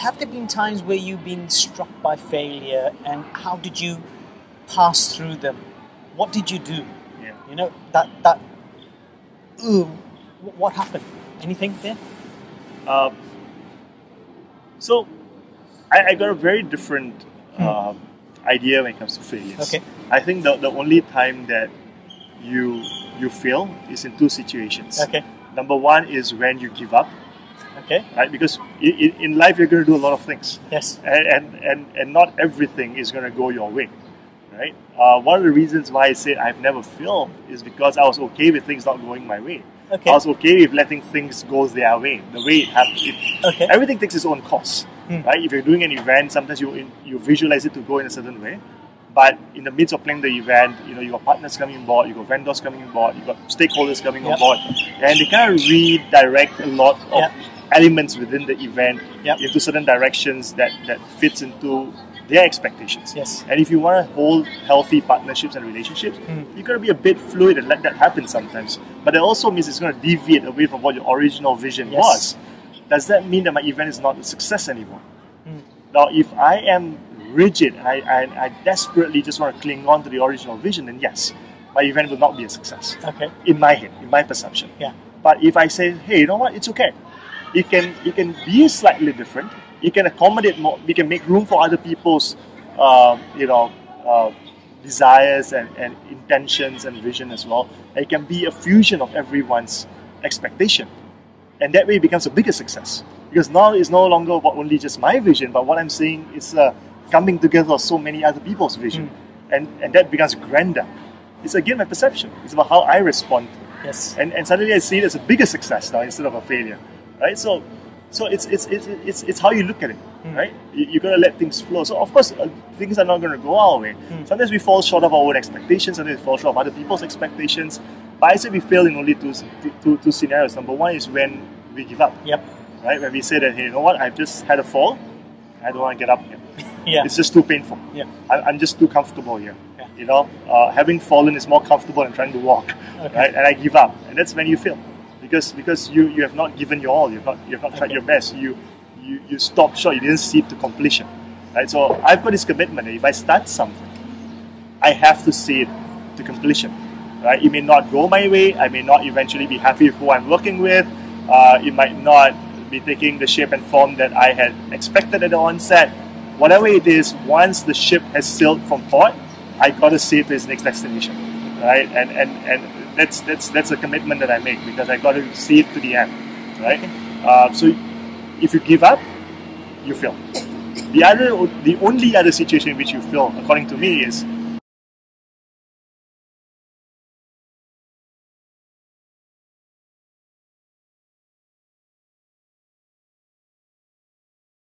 have there been times where you've been struck by failure, and how did you pass through them? What did you do? Yeah. You know, what happened? Anything there? So I got a very different idea when it comes to failures. Okay. I think the only time that you fail is in two situations. Okay. Number one is when you give up. Okay. Right? Because in life you're going to do a lot of things. Yes. And not everything is going to go your way. Right? One of the reasons why I said I've never failed is because I was okay with things not going my way. Okay. I was okay with letting things go their way, the way it happens. Okay. Everything takes its own course. Right? If you're doing an event, sometimes you visualize it to go in a certain way. But in the midst of planning the event, you got partners coming on board, you got vendors coming on board, you got stakeholders coming on board, and they kind of redirect a lot of elements within the event into certain directions that fits into their expectations. Yes. And if you want to hold healthy partnerships and relationships, you've got to be a bit fluid and let that happen sometimes. But it also means it's going to deviate away from what your original vision was. Does that mean that my event is not a success anymore? Now, if I am rigid and I desperately just want to cling on to the original vision, then yes, my event will not be a success. Okay. In my head, in my perception. Yeah. But if I say, hey, you know what, it's okay. It can be slightly different. It can accommodate more. We can make room for other people's, desires and intentions and vision as well. It can be a fusion of everyone's expectation, and that way it becomes a bigger success. Because now it's no longer about only just my vision, but what I'm saying is coming together of so many other people's vision, and that becomes grander. It's again my perception. It's about how I respond. Yes. And suddenly I see it as a bigger success now instead of a failure, right? So it's how you look at it, right? You gotta let things flow. So of course things are not gonna go our way. Sometimes we fall short of our own expectations. Sometimes we fall short of other people's expectations. But I say we fail in only two scenarios. Number one is when we give up. Yep. Right? When we say that, hey, you know what? I've just had a fall. I don't want to get up here. Yeah. It's just too painful. Yeah. I'm just too comfortable here. Yeah. You know, having fallen is more comfortable than trying to walk. Okay. Right? And I give up, and that's when you fail, because you have not given your all. You've not tried your best. You stopped short. You didn't see it to completion. Right? So I've got this commitment that if I start something, I have to see it to completion. Right? It may not go my way. I may not eventually be happy with who I'm working with. It might not be taking the shape and form that I had expected at the onset. Whatever it is, once the ship has sailed from port, I got to see it to its next destination, right? And that's a commitment that I make, because I got to see it to the end, right? So if you give up, you fail. The only other situation in which you fail, according to me, is